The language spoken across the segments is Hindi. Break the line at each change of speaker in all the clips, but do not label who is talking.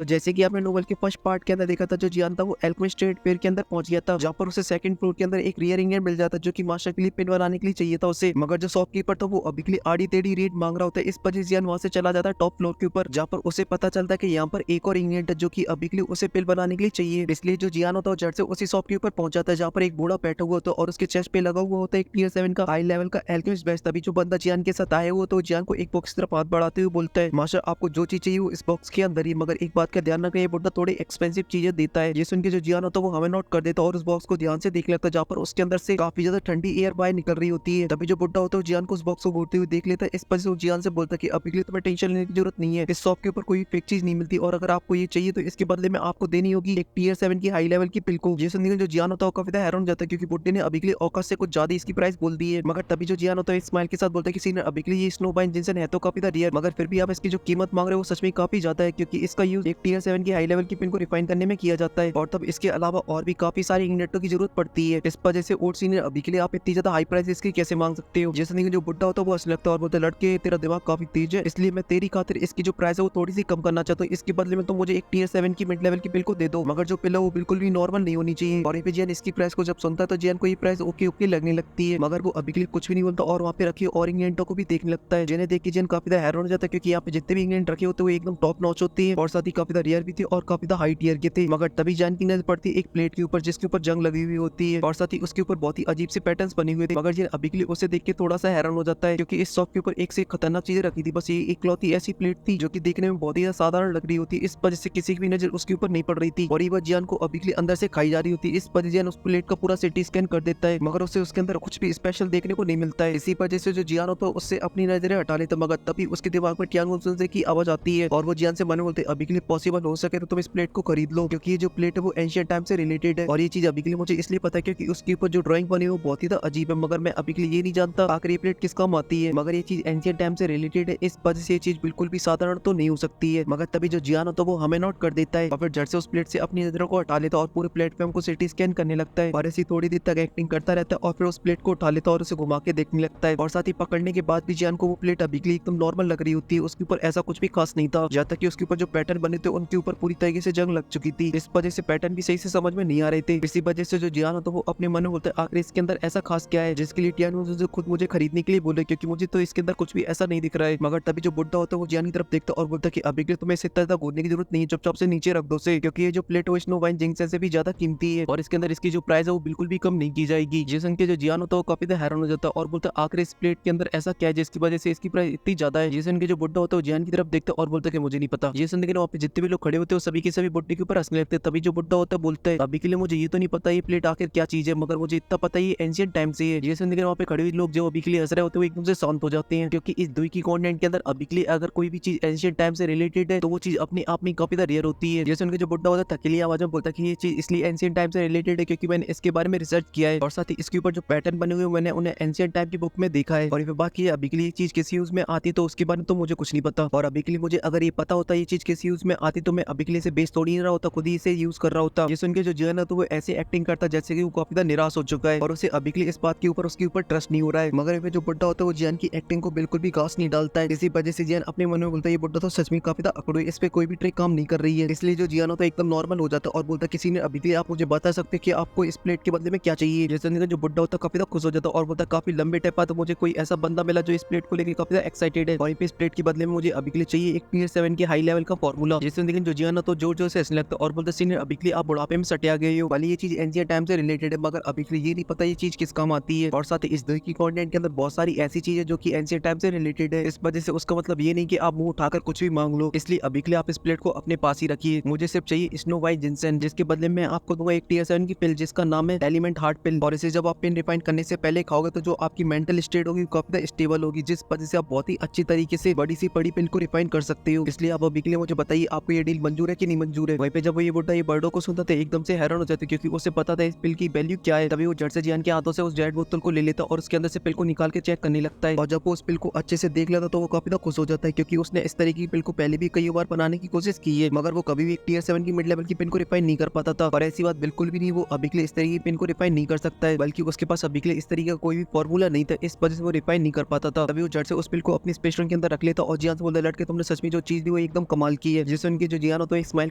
तो जैसे कि आपने नोवेल के फर्स्ट पार्ट के अंदर देखा था, जो जियान था वो अल्केमिस्ट ट्रेड फेयर के अंदर पहुंच गया था, जहाँ पर उसे सेकंड फ्लोर के अंदर एक रियर इंग्रेडिएंट मिल जाता है जो कि मास्टर के लिए पिन बनाने के लिए चाहिए था उसे। मगर जो शॉपकीपर था वो अभी के लिए आड़ी टेढ़ी रेट मांग रहा होता है। इस वजह से जियान वहां से चला जाता है टॉप फ्लोर के ऊपर, जहाँ पर उसे पता चलता है कि यहाँ पर एक और इंग्रेडिएंट है जो कि अभी के लिए उसे पिल बनाने के लिए चाहिए। इसलिए जो जियान होता है झट से उसी शॉप के ऊपर पहुंच जाता है, जहाँ पर एक बूढ़ा बैठा हुआ होता है और उसके चेस्ट पे लगा हुआ होता है एक टीयर 7 का हाई लेवल का एल्केमिस्ट बैच। तभी जो बंदा जियान के साथ आया हुआ तो जियान को एक बॉक्स की तरफ हाथ बढ़ाते हुए बोलता है, मास्टर आपको जो चीज चाहिए वो इस बॉक्स के अंदर ही, मगर एक बात का ध्यान रखें ये बुड्ढा थोड़ी एक्सपेंसिव चीजें देता है। ये सुन के जो जियान होता है वो हमें नोट कर देता है और उस बॉक्स को ध्यान से देख लेता है, जहाँ पर उसके अंदर से काफी ज्यादा ठंडी एयर बाहर निकल रही होती है। तभी जो बुड्ढा होता है जियान को उस बॉक्स को घूरते हुए देख लेता है। इस वजह से वो जियान से बोलता है कि अभी के लिए तुम्हें टेंशन लेने की जरूरत नहीं है, इस शॉप के ऊपर कोई फेक चीज नहीं मिलती और अगर आपको ये चाहिए तो इसके बदले में आपको देनी होगी एक टीयर 7 की हाई लेवल की पिल को। ये सुनने जो जियान होता है काफी ज्यादा हैरान हो जाता है, क्योंकि बुड्ढे ने अभी के लिए औकात से कुछ ज्यादा इसकी प्राइस बोल दी है। मगर तभी जो जियान होता है स्माइल के साथ बोलता है कि सीनियर अभी के लिए ये स्नोबाइन जिनसन है तो काफी ज्यादा रेयर, मगर फिर भी आप इसकी जो कीमत मांग रहे हो वो सच में काफी ज्यादा है, क्योंकि इसका यूज एक टीयर 7 की हाई लेवल की पिन को रिफाइन करने में किया जाता है और तब इसके अलावा और भी काफी सारे इंग्रेडिएंटों की जरूरत पड़ती है। इस वजह से और सीनियर अभी के लिए आप इतनी ज्यादा हाई प्राइस इसकी कैसे मांग सकते हो। जैसे जो बुड्ढा होता है वो हंसने लगता है और बोलता है, लड़के तेरा दिमाग काफी तेज है, इसलिए मैं तेरी खातिर इसकी जो प्राइस है वो थोड़ी सी कम करना चाहता हूँ। इसके बदले में तो मुझे एक टीयर 7 की मिड लेवल की पिल को दे दो, मगर जो पिल है वो बिल्कुल भी नॉर्मल नहीं होनी चाहिए। और ये जियान इसकी प्राइस को जब सुनता है तो जियान को ये प्राइस ओके ओके लगने लगती है, मगर वो अभी के लिए कुछ भी नहीं बोलता और वहाँ पे रखी और इंग्रेडिएंटों को भी देखने लगता है, जिन्हें देख के जियान काफी ज्यादा हैरान हो जाता है, क्योंकि यहाँ पे जितने भी इंग्रेडिएंट रखे होते हैं वो एकदम टॉप नॉच होती है और साथ ही काफी ज्यादा रेयर भी थे और काफी ज्यादा हाई टियर के थे। मगर तभी जियान की नजर पड़ती है एक प्लेट के ऊपर जिसके ऊपर जंग लगी हुई होती है और साथ ही उसके ऊपर बहुत ही अजीब से पैटर्न्स बने हुए थे। मगर जियान अभी के लिए उसे देख के थोड़ा सा हैरान हो जाता है, क्योंकि इस शॉप के ऊपर एक से खतरनाक चीजें रखी थी, बस ये एक लौती ऐसी प्लेट थी जो कि देखने में बहुत ही साधारण लग रही होती है। इस वजह से किसी की भी नजर उसके ऊपर नहीं पड़ रही थी और ये बात जियान को अभी के लिए अंदर से खाई जा रही होती है। इस वजह जियान उस प्लेट का पूरा सिटी स्कैन कर देता है, मगर उसे उसके अंदर कुछ भी स्पेशल देखने को नहीं मिलता है। इसी वजह से जो जियान होता है उससे अपनी नजरें हटा लेता, मगर तभी उसके दिमाग में टियांग उनसे की आवाज आती है और वो जियान से मन बोलते अभी के लिए पॉसिबल हो सके तो तुम इस प्लेट को खरीद लो, क्योंकि ये जो प्लेट है वो एंशियंट टाइम से रिलेटेड है और ये चीज अभी के लिए मुझे इसलिए पता है क्योंकि उसके ऊपर जो ड्राइंग बनी है वो बहुत ही अजीब है, मगर मैं अभी के लिए ये नहीं जानता आखिर ये प्लेट किस काम आती है। मगर ये चीज एंशियंट टाइम से रिलेटेड है, इस वजह से ये चीज बिल्कुल भी साधारण तो नहीं हो सकती है। मगर तभी जो जियान होता है वो हमें नोट कर देता है और फिर झट से उस प्लेट से अपनी नजरों को हटा लेता है और पूरे प्लेटफॉर्म को सिटी स्कैन करने लगता है और ऐसी थोड़ी देर तक एक्टिंग करता रहता है और फिर उस प्लेट को उठा लेता है और उसे घुमा के देखने लगता है और साथ ही पकड़ने के बाद भी जियान को वो प्लेट अभी के लिए एकदम नॉर्मल लग रही होती है। उसके ऊपर ऐसा कुछ भी खास नहीं था, जहाँ तक कि उसके ऊपर जो पैटर्न बने थे उनके ऊपर पूरी तरीके से जंग लग चुकी थी। इस वजह से पैटर्न भी सही से समझ में नहीं आ रहे थे। इसी वजह से जो जियान होता है वो अपने मन में बोलता है आखिर इसके अंदर ऐसा खास क्या है जिसके लिए टियान खुद मुझे खरीदने के लिए बोले, क्योंकि मुझे तो इसके अंदर कुछ भी ऐसा नहीं दिख रहा है। मगर तभी जो बुड्ढा होता है वो जियान की तरफ देखता और बोलता कि अभी के लिए तुम्हें इसे इतना घूरने की जरूरत नहीं है, चुपचाप से नीचे रख दो से, क्योंकि ये जो प्लेट है स्नो वाइन जिंक्स से भी ज्यादा कीमती है और इसके अंदर इसकी जो प्राइस है वो बिल्कुल भी कम नहीं की जाएगी। जिस के जो जियान होता है वो काफी हैरान हो जाता है और बोलता है आखिर इस प्लेट के अंदर ऐसा क्या है जिसकी वजह से इसकी प्राइस इतनी ज्यादा है। जिसन के जो बुड्ढा होता है वो जियान की तरफ देखता और बोलता है कि मुझे नहीं पता। जिसन के वहाँ पे जितने भी लोग खड़े होते हैं सभी के सभी बुड्ढे के ऊपर हंसने लगते हैं। तभी जो बुड्ढा होता है बोलता है अभी के लिए मुझे ये तो नहीं पता ये प्लेट आखिर क्या चीज है, मगर मुझे इतना पता है ये एंशियंट टाइम से है। जिसन के वहाँ पे खड़े हुए लोग जो अभी के लिए हंस रहे होते हैं वो एकदम से शांत हो जाते हैं, क्योंकि इस दुई की कॉन्टेंट के अंदर अभी के लिए अगर कोई भी चीज एंशियंट टाइम से रिलेटेड है तो वो चीज अपने आप में काफी रेयर होती है। जैसे उनके जो बुड्ढा होता है थकेली आवाज में बोलता है कि ये चीज इसलिए एंशियंट टाइम से रिलेटेड है क्योंकि मैंने इसके बारे में रिसर्च किया है और साथ ही इसके ऊपर जो पैटर्न बने हुए मैंने उन्हें एंशियंट टाइम की बुक में देखा है। और ये बात की अभी के लिए चीज किस यूज में आती तो उसके बारे में तो मुझे कुछ नहीं पता, और अभी के लिए मुझे अगर ये पता होता ये चीज किस यूज में आती तो मैं अभी के लिए इसे बेच तोड़ नहीं रहा होता, खुद ही इसे यूज कर रहा होता। जैसे उनके जो जर्न है तो वो ऐसे एक्टिंग करता जैसे कि वो काफी ज्यादा निराश हो चुका है और उसे अभी के लिए इस बात के ऊपर उसके ऊपर ट्रस्ट नहीं हो रहा है। मगर ये जो बुड्ढा होता है वो जियान की एक्टिंग को बिल्कुल भी घास नहीं डालता है। इसी वजह से जियान अपने मन में बोलता है ये बुड्ढा तो सच में काफी ज्यादा अकड़ू है, इस पे कोई भी ट्रिक काम नहीं कर रही है। इसलिए जो जियान होता है एकदम नॉर्मल हो जाता है और बोलता है किसी ने अभी भी आप मुझे बता सकते हैं कि आपको इस प्लेट के बदले में क्या चाहिए। जैसे जो बुड्ढा होता है काफी ज्यादा खुश हो जाता है और बोलता है काफी लंबे टाइम बाद मुझे कोई ऐसा बंदा मिला जो इस प्लेट को लेकर काफी ज्यादा एक्साइटेड है और इस प्लेट के बदले में मुझे अभी के लिए चाहिए एक टीयर 7 की हाई लेवल का फॉर्मूला। जैसे लेकिन जो जियान तो जोर जोर से हंसने लगता है और बोलता सीनियर अभी के लिए आप बुढ़ापे में सटे आ गए हो, वाली ये चीज एंशियंट टाइम से रिलेटेड है मगर अभी के लिए ये नहीं पता ये चीज किस काम आती है। और साथ ही इस दही की कंटेंट के अंदर बहुत सारी ऐसी चीजें जो कि एंशियंट टाइम से रिलेटेड है, इस वजह से उसका मतलब ये नहीं कि आप मुंह उठाकर कुछ भी मांग लो। इसलिए अभी के लिए आप इस प्लेट को अपने पास ही रखिए, मुझे सिर्फ चाहिए स्नो वाइट जिनसेन, जिसके बदले में आपको दूंगा एक टीयर 7 की पिल जिसका नाम है एलिमेंट हार्ट पिल। और इसे जब आप पिन रिफाइन करने से पहले खाओगे तो जो आपकी मेंटल स्टेट होगी काफी स्टेबल होगी, जिस वजह से आप बहुत ही अच्छी तरीके से बड़ी सी बड़ी पिल को रिफाइन कर सकते हो। इसलिए आप अभी के लिए मुझे बताइए आपको ये डील मंजूर है कि नहीं मंजूर है। वहीं पे जब वो ये बुड्ढा ये बर्डो को सुनता था एकदम से हैरान हो जाते क्योंकि उसे पता था इस पिल की वैल्यू क्या है। तभी वो झट से जियान के हाथों से उस रेड बोतल को ले लेता और उसके अंदर से पिल को निकाल के चेक करने लगता है। और जब वो उस पिल को अच्छे से देख लेता तो वो काफी खुश हो जाता है क्योंकि उसने इस तरीके की पिल को पहले भी कई बार बनाने की कोशिश की है मगर वो कभी भी एक टीयर 7 की मिड लेवल की पिन को रिफाइन नहीं कर पाता था। और ऐसी बात बिल्कुल भी नहीं, वो अभी के लिए इस तरीके की पिन को रिफाइन नहीं कर सकता है, बल्कि उसके पास अभी के लिए इस तरीके का कोई भी फॉर्मूला नहीं था, इस वजह से वो रिफाइन नहीं कर पाता था। तभी वो झट से उस पिल को अपनी स्पेस के अंदर रख लेता और जियान से बोलता लड़के तुमने सच में जो चीज दी वो एकदम कमाल की है। जिस सुन के जो जियान होता है एक स्माइल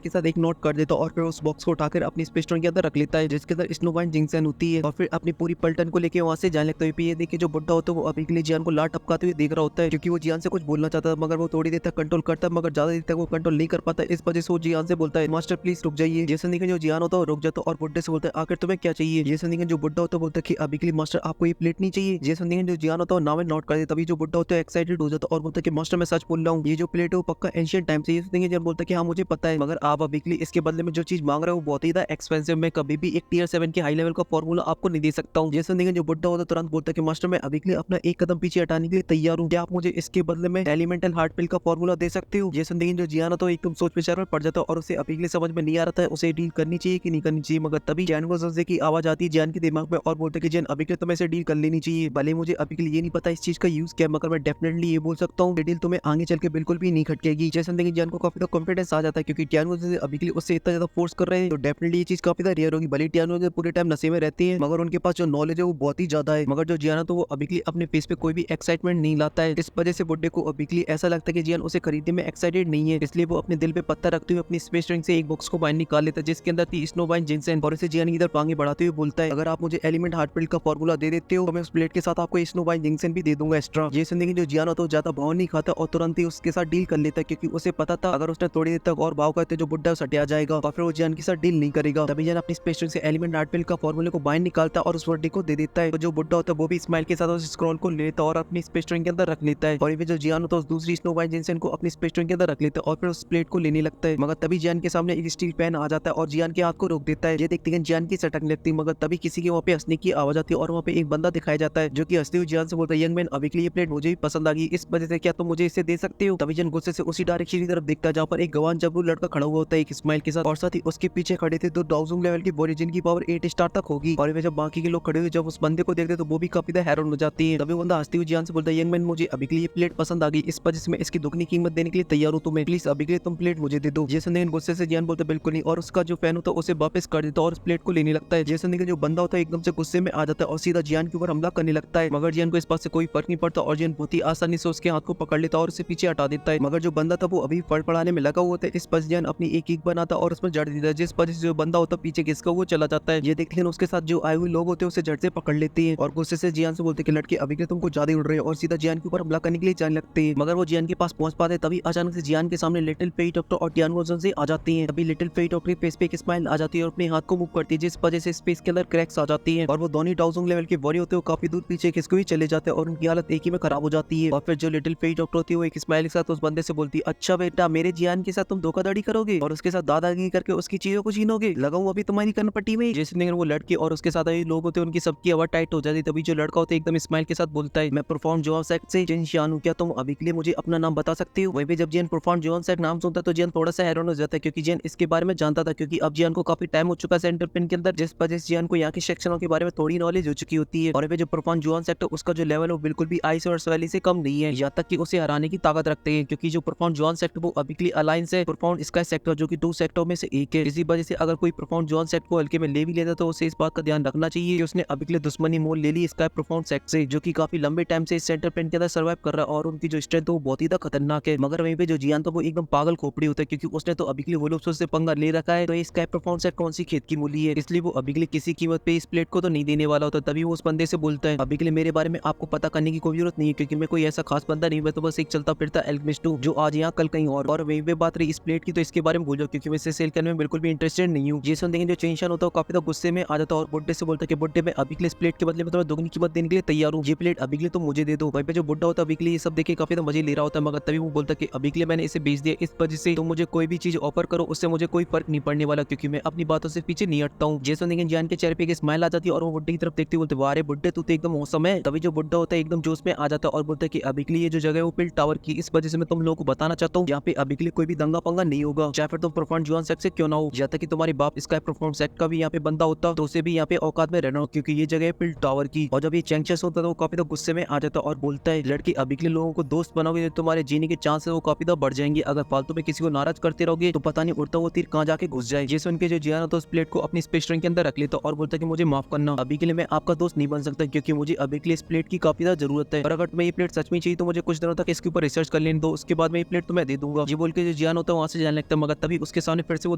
के साथ एक नोट कर देता है और फिर उस बॉक्स को उठाकर अपनी स्पेस स्टेशन के अंदर रख लेता है जिसके अंदर स्नो वाइट जिंक्सन होती है और फिर अपनी पूरी पलटन को लेके वहां से जाने लगता है। ये देखिए जो बुड्ढा होता है वो अभी के लिए जियान को लात टपकाते हुए देख रहा होता है क्योंकि वो जियान से कुछ बोलना चाहता था मगर वो थोड़ी देर तक कंट्रोल करता है मगर ज्यादा देर तक वो कंट्रोल नहीं कर पाता। इस वजह से वो जियान से बोलता है मास्टर प्लीज रुक जाइए। जेसन देखिए जो जियान होता है रुक जाता है और बुड्ढे से बोलता है आखिर तुम्हें क्या चाहिए। जेसन देखिए जो बुड्ढा होता है बोलता है कि अभी के लिए मास्टर आपको ये प्लेट नहीं चाहिए। जेसन देखिए जो जियान होता है नाम नोट कर देता। तभी जो बुड्ढा होता है एक्साइटेड हो जाता है और बोलता है कि मास्टर मैं सच बोल रहा हूँ ये जो प्लेट है वो पक्का एंशिएंट टाइम से। जेसन देखिए जब बोलता है कि हाँ मुझे पता है मगर आप अभी के लिए इसके बदले में जो चीज मांग रहे हो वो बहुत ही ज्यादा एक्सपेंसिव, मैं कभी भी एक टियर 7 के हाई लेवल का फॉर्मूला आपको नहीं दे सकता हूँ। जेसन देखिए जो बुड्ढा होता है तुरंत बोलता है कि मास्टर मैं अभी के लिए अपना एक कदम पीछे हटाने के लिए तैयार हूँ, क्या आप मुझे इसके बदले में एलिमेंटल हार्ट पिल का फॉर्मूला दे सकते हो। जेसन देखिए जो जियान तो एकदम सोच विचार में पड़ जाता है और उसे अभी के लिए समझ में नहीं आ रहा था उसे डील करनी चाहिए कि नहीं करनी चाहिए। मगर तभी जैन को जजे की आवाज आती है जैन के दिमाग में और बोलते हैं कि जैन अभी के लिए तुम्हें इसे डील कर लेनी चाहिए। भले मुझे अभी के लिए ये नहीं पता इस चीज का यूज क्या मगर मैं डेफिनेटली ये बोल सकता हूँ डील तुम्हें आगे चल के बिल्कुल भी नहीं खटकेगी। जैसन देखिए जैन को काफी कॉन्फिडेंस आ जाता है क्योंकि टियानो अभी के लिए उससे इतना ज्यादा फोर्स कर रहे हैं तो डेफिनेटली ये चीज काफी रेयर होगी। भले टियानो पूरे टाइम नशे में रहती है मगर उनके पास जो नॉलेज है वो बहुत ही ज्यादा है। मगर जो जियान तो वो अभी के लिए अपने फेस पे कोई भी एक्साइटमेंट नहीं लाता है। इस वजह से बुड्ढे को अभी के लिए ऐसा लगता है कि जियान उसे खरीदने में एक्साइटेड नहीं है, इसलिए वो अपने दिल पे पत्थर रखते हुए अपनी स्पेस स्ट्रिंग से एक बॉक्स को बाहर निकाल लेता है जिसके अंदर थी स्नो वाइन जिनसेन और इसे जियान की तरफ आगे बढ़ाते हुए बोलता है अगर आप मुझे एलिमेंट हार्ट पिल का फॉर्मूला दे देते हो तो मैं उस प्लेट के साथ आपको स्नो वाइन जिनसेन भी दे दूंगा एक्स्ट्रा। जेसन देखिए जो जियान होता है ज्यादा भाव नहीं खाता और तुरंत ही उसके साथ डील कर लेता है क्योंकि उसे पता था अगर उसने थोड़ी देर तक और भाव करते जो बुड्ढा सटिया जाएगा और फिर वो जियान के साथ डील नहीं करेगा। तभी जियान अपनी स्पेस स्ट्रिंग से एलिमेंट हार्ट पिल का फॉर्मूले को बाहर निकालता है और उस बुड्ढे को दे देता है। तो जो बुड्ढा होता है वो भी स्माइल के साथ उस स्क्रॉल को लेता है और अपनी स्पेस स्ट्रिंग के अंदर रख लेता है और ये जो जियान होता है उस दूसरी स्नो वाइन जिनसेन को अपनी स्पेस स्ट्रिंग के अंदर रख लेता है और फिर उस प्लेट को लेने लगता है। मगर तभी जियान के सामने एक स्टील पैन आ जाता है और जियान के हाथ को रोक देता है। ये देखते हैं जियान की सटकने लगती है मगर तभी किसी के वहाँ पे हंसने की आवाज आती है और वहाँ पे एक बंदा दिखाया जाता है जो कि हंसते हुए जियान से बोलता है यंग मैन अभी के लिए ये प्लेट मुझे भी पसंद आ गई, इस वजह से क्या तुम मुझे इसे दे सकते हो। तभी जियान गुस्से से उसी डायरेक्शन की तरफ देखता है जहाँ पर एक गवान जबरू लड़का खड़ा हुआ होता है एक स्माइल के साथ और साथ ही उसके पीछे खड़े थे 2000 लेवल की बॉडी जिनकी पावर 8 स्टार तक होगी। और वे जब बाकी के लोग खड़े हुए जब उस बंदे को देखते तो वो भी काफी हैरान हो जाती है। तभी बंदा हंसते हुए जियान से बोलता है यंग मैन मुझे अभी के लिए प्लेट पसंद आ गई, इस वजह से मैं इसकी दुगनी कीमत देने के लिए तैयार हूँ, तुम्हें प्लीज अभी के लिए तुम प्लेट मुझे दे दो। जेसन देखिए गुस्से से जियान बोलता है बिल्कुल नहीं और उसका जो फैन होता है उसे वापस कर देता और उस प्लेट को लेने लगता है। जेसन देखिए जो बंदा होता है एकदम से गुस्से में आ जाता है और सीधा जियान के ऊपर हमला करने लगता है मगर जियान को इस बात से कोई फर्क नहीं पड़ता और जियान बहुत ही आसानी से उसके हाथ को पकड़ लेता और उसे पीछे हटा देता है। मगर जो बंदा था वो अभी फड़फड़ाने में लगा हुआ था, इस पर जियान अपनी एक ईक बनाता और उसमें जड़ देता है जिस वजह से जो बंदा होता पीछे खिसका वो चला जाता है। ये देखते हैं उसके साथ जो आए हुए लोग होते हैं उसे जड़ से पकड़ लेते हैं और गुस्से से जियान से बोलते कि लड़के अभी के तुमको ज्यादा उड़ रहे हो और सीधा जियान के ऊपर हमला करने के लिए जाने लगते हैं। मगर वो जियान के पास पहुंच पाते तभी अचानक से जियान के सामने लिटिल फेई डॉक्टर और टियानो से आ जाती हैं। तभी लिटिल फेई डॉक्टर के फेस पे एक स्माइल आ जाती है और अपने हाथ को मूव करती है जिस वजह से स्पेस के अंदर क्रैक्स आ जाती हैं और वो दोनों 2000 लेवल के वॉरियर होते हैं काफी दूर पीछे खिसके हुए चले जाते हैं और उनकी हालत एक ही में खराब हो जाती है। और फिर जो लिटिल फेई डॉक्टर होती है वो एक स्माइल के साथ उस बंदे से बोलती है अच्छा बेटा मेरे जियान के साथ तुम धोखाधड़ी करोगे और उसके साथ दादागिरी करके उसकी चीजों को छीनोगे, लगाऊं अभी तुम्हारी कनपट्टी में। जैसे वो लड़के और उसके साथ लोग होते हैं उनकी सबकी आवाज टाइट हो जाती। तभी जो लड़का होता है एकदम स्माइल के साथ बोलता है मैं परफॉर्म जोन सेक्ट से जिन शान हूं, क्या तुम अभी के लिए मुझे अपना नाम बता सकते हो। वहीं पे जब जियान परफॉर्म जोन सेक्ट नाम सुनता है तो जियान थोड़ा सा हैरान हो जाता है क्योंकि जियान इसके बारे में जानता था क्योंकि अब जियान को काफी टाइम हो चुका है सेंटर पिन के अंदर जिस वजह से जियान को यहाँ के सेक्शनों के बारे में थोड़ी नॉलेज हो चुकी होती है। और जो परफॉर्म जोन सेक्ट उसका जो लेवल है वो बिल्कुल भी आइस और स्वेली से कम नहीं है, यहाँ तक कि उसे हराने की ताकत रखते हैं क्योंकि जो परफॉर्म जोन सेक्ट वो अभी के लिए अलायंस है परफॉर्म स्काई सेक्टर जो कि 2 सेक्टरों में से एक है। इसी वजह से अगर कोई परफॉर्म जोन सेक्ट को हल्के में ले भी लेता तो उसे इस बात का ध्यान रखना चाहिए कि उसने अभी के लिए दुश्मनी मोल ले ली स्काई परफॉर्म सेक्ट से जो कि काफी लंबे टाइम से इस सेंटर पिन के अंदर सर्वाइव कर रहा है और उनकी जो स्ट्रेंथ है वो बहुत ही खतरनाक है। मगर वहीं पे जो जियान तो वो एकदम पागल खोपड़ी होता है क्योंकि उसने तो अभी के लिए वो लोग से पंगा ले रखा है तो ये स्काई परफॉर्म सेक्ट कौन सी खेत की मूली है, इसलिए वो अभी के लिए किसी कीमत पे इस प्लेट को तो नहीं देने वाला होता। तभी वो उस बंदे से बोलता है अभी के लिए मेरे बारे में आपको पता करने की कोई जरूरत नहीं है क्योंकि मैं कोई ऐसा खास बंदा नहीं, मैं तो बस एक चलता फिरता एल्केमिस्ट हूं जो आज यहाँ कल कहीं और वहीं पे बात रही इस प्लेट की तो इसके बारे में भूल जाओ क्योंकि मैं इसे सेल करने में बिल्कुल भी इंटरेस्टेड नहीं हूँ। जेसन देखिए जो चेंशन होता है काफी गुस्से में आ जाता है और बुड्ढे से बोलता है कि बुड्ढे मैं अभी के लिए इस प्लेट के बदले में तुम्हें दोगुनी कीमत देने के लिए तैयार हूँ, ये प्लेट अभी के लिए तो मुझे दे दो। वहीं पे जो बुड्ढा होता है अभी के लिए ये सब देखे काफी मजे ले रहा होता है मगर तभी वो बोलता है कि अभी के लिए मैंने इसे बेच दिया, इस वजह से तुम मुझे कोई भी चीज ऑफर करो उससे मुझे कोई फर्क नहीं पड़ने वाला क्योंकि मैं अपनी बातों से पीछे नहीं हटता हूँ। जेसन देखिए जियान के चेहरे पे एक स्माइल आ जाती है और वो बुड्ढे की तरफ देखते बोलते वारे बुड्ढे तू तो एकदम मौसम है। तभी जो बुड्ढा होता है एकदम जोश में आ जाता है और बोलता है कि अभी के लिए जो जगह है वो पिल टावर की, इस वजह से मैं तुम लोगों को बताना चाहता हूँ यहाँ पे अभी के लिए कोई भी दंगा पंगा नहीं होगा चाहे फिर तुम परफॉर्म जोन सेक्ट से क्यों ना हो, जहाँ तक कि तुम्हारी बाप इसका परफॉर्म सेक्ट का भी यहाँ पे बंदा होता तो उसे भी यहाँ पे औकात में रहना हो क्योंकि ये जगह है पिल टावर की। और जब ये चैंक्चस होता है तो वो काफी गुस्से में आ जाता है और बोलता है लड़की अभी के लिए लोगों को दोस्त बनाओगे तो तुम्हारे जीने के चांस है वो काफी बढ़ जाएंगे, अगर फालतू में किसी को नाराज करते रहोगे तो पता नहीं उड़ता हुआ तीर कहाँ जाके घुस जाए। जैसे उनके जो जियान होता है उस प्लेट को अपनी स्पेस स्टेशन के अंदर रख लेता और बोलता है कि मुझे माफ करना अभी के लिए मैं आपका दोस्त नहीं बन सकता क्योंकि मुझे अभी के लिए इस प्लेट की काफी जरूरत है और अगर तुम्हें ये प्लेट सच में चाहिए तो मुझे कुछ दिनों तक इसके ऊपर रिसर्च कर लेने दो, उसके बाद में ये प्लेट तुम्हें दे दूंगा। ये बोल के जो जियान होता है वहाँ से जाने लगता है, मगर तभी उसके सामने फिर से वो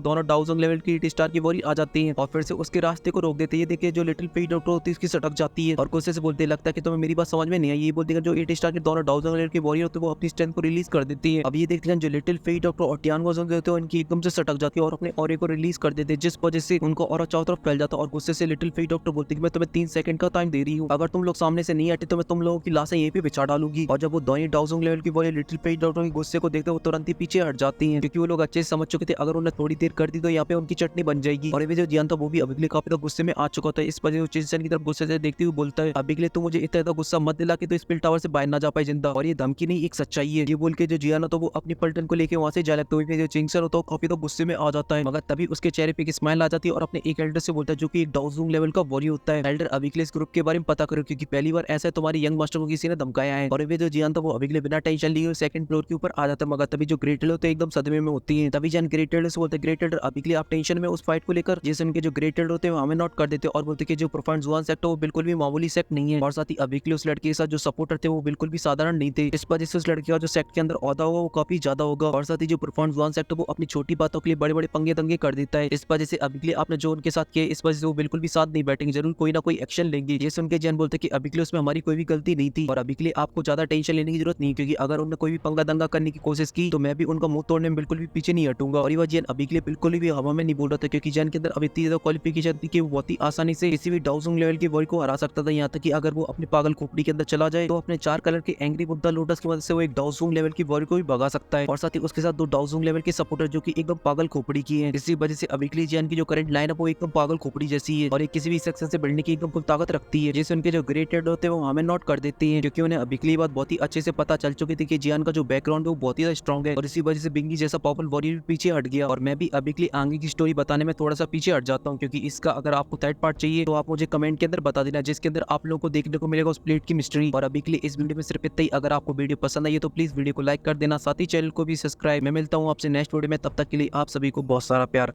दोनों डाउजोंग लेवल की 8 स्टार की वॉरी आ जाती है और फिर से उसके रास्ते को रोक देते हैं। ये देखिए जो लिटिल फेई डॉक्टर होती है उसकी सटक जाती है और गुस्से से बोलते लगता है कि तुम्हें मेरी बात समझ में नहीं आई। ये बोलते हैं जो 8 स्टार के दोनों डाउजोंग लेवल की वॉरी होती है वो अपनी स्ट्रेंथ को रिलीज कर देती है। अब ये देखते हैं जो लिटिल फेई डॉक्टर और टियानगोज़ोंग होते हैं उनकी एकदम से सटक जाती है और अपने ऑरे को रिलीज कर देते हैं, जिस वजह से उनको और चारों तरफ फैल जाता है और गुस्से से लिटिल फेई डॉक्टर बोलती है कि मैं तुम्हें 3 सेकंड का टाइम दे रही हूँ, अगर तुम लोग सामने से नहीं हटे तो मैं तुम लोगों की लाशें यहीं पे बिछा डालूंगी। और जब वो दोनों डाउजोंग लेवल की वॉरी लिटिल फेई डॉक्टर के गुस्से को देखते वो तुरंत ही पीछे हट जाती हैं, क्योंकि वो लोग अच्छे से समझ चुके थे अगर उन्हें थोड़ी देर कर दी तो यहाँ पे उनकी चटनी बन जाएगी। और ये जो जियान था वो भी अभी के लिए काफी तो गुस्से में आ चुका था। इस वजह से चिंचन की तरफ गुस्से से देखते हुए बोलता है अभी के लिए तू मुझे इतना ज्यादा गुस्सा मत दिला कि तो स्पिल टावर से बाहर ना जा पाए जिंदा, और ये धमकी नहीं एक सच्चाई है। ये बोल के जो जियान तो वो अपनी पलटन को लेके वहां से जा लगता है। जो चिंचन होता है काफी तो गुस्से में आ जाता है, मगर तभी उसके चेहरे पे एक स्माइल आ जाती है और अपने एक एल्डर से बोलता है जो कि एक डाउजोंग लेवल का वॉरी होता है, एल्डर अभी के लिए इस ग्रुप के बारे में पता करो क्योंकि पहली बार ऐसा है तुम्हारी यंग मास्टर को किसी ने धमकाया है। और वे जो जियान था वो अभी के लिए बिना टेंशन लिए सेकंड फ्लोर के ऊपर आ जाता है, मगर तभी जो ग्रेट होते हैं एकदम सदमे में होती है। तभी जान ग्रेट से बोलते हैं ग्रेट अभी के लिए आप टेंशन में उस फाइट को लेकर, जैसे उनके जो ग्रेट होते हैं हमें नोट कर देते हैं और बोलते कि जो प्रोफाउंड जुआन सेक्ट वो बिल्कुल भी मामूली सेक्ट नहीं है, और साथ ही अभी के लिए उस लड़के के साथ जो सपोर्टर थे वो बिल्कुल भी साधारण नहीं थे। इस वजह से उस लड़के का जो सेक्ट के अंदर औहदा होगा वो काफी ज्यादा होगा, और साथ ही जो प्रोफाउंड जुआन सेक्ट वो अपनी छोटी बातों के लिए बड़े बड़े पंगे दंगे कर देता है। इस वजह से अभी के लिए आपने जो उनके साथ किया इस वजह से वो बिल्कुल भी साथ नहीं बैठेंगे, जरूर कोई ना कोई एक्शन लेंगे। ये सुन के जैन बोलते कि अभी के लिए उसमें हमारी कोई भी गलती नहीं थी और अभी के लिए आपको ज्यादा टेंशन लेने की जरूरत नहीं, क्योंकि अगर उन्होंने कोई भी पंगा दंगा करने की कोशिश की तो मैं भी उनका मुंह तोड़ने में बिल्कुल भी पीछे नहीं हटूंगा। और ये जैन अभी के लिए बिल्कुल भी हवा में नहीं बोल रहा था, क्योंकि जैन के अंदर अभी इतनी ज्यादा क्वालिफिकेशन थी कि वो बहुत ही आसानी से किसी भी डाउजोंग लेवल की वॉर को हरा सकता था। यहाँ तक कि अगर वो अपने पागल खोपड़ी के अंदर चला जाए तो अपने 4 कलर के एंग्री बुद्धा लोटस की मदद से वो एक डाउजोंग लेवल की वॉर को भी भगा सकता है, और साथ ही उसके साथ 2 डाउजोंग लेवल के सपोर्टर जो कि एकदम पागल खोपड़ी की है। इसी वजह से अभी के लिए जैन की जो करंट लाइन है वो एकदम पागल खोपड़ी जैसी है और ये किसी भी सेक्शन से बढ़ने की एकदम फुल ताकत रखती है, जैसे उनके जो ग्रेट हेड होते हैं वो हमें नोट कर देते हैं, क्योंकि उन्हें अभी के लिए बात बहुत ही अच्छे से पता चल चुकी थी कि जियान का जो बैकग्राउंड है वो बहुत ही स्ट्रॉन्ग है, और इसी वजह से बिंगी जैसा पावरफुल वॉरियर भी पीछे हट गया। और मैं भी अभी के लिए आगे की स्टोरी बताने में थोड़ा सा पीछे हट जाता हूँ, क्योंकि इसका अगर आपको थर्ड पार्ट चाहिए तो आप मुझे कमेंट के अंदर बता देना, जिसके अंदर आप लोगों को देखने को मिलेगा उस प्लेट की मिस्ट्री। और अभी के लिए इस वीडियो में सिर्फ इतना ही। अगर आपको वीडियो पसंद आई है तो प्लीज वीडियो को लाइक कर देना, साथ ही चैनल को भी सब्सक्राइब। मैं मिलता हूँ आपसे नेक्स्ट वीडियो में, तब तक के लिए आप सभी को बहुत सारा प्यार।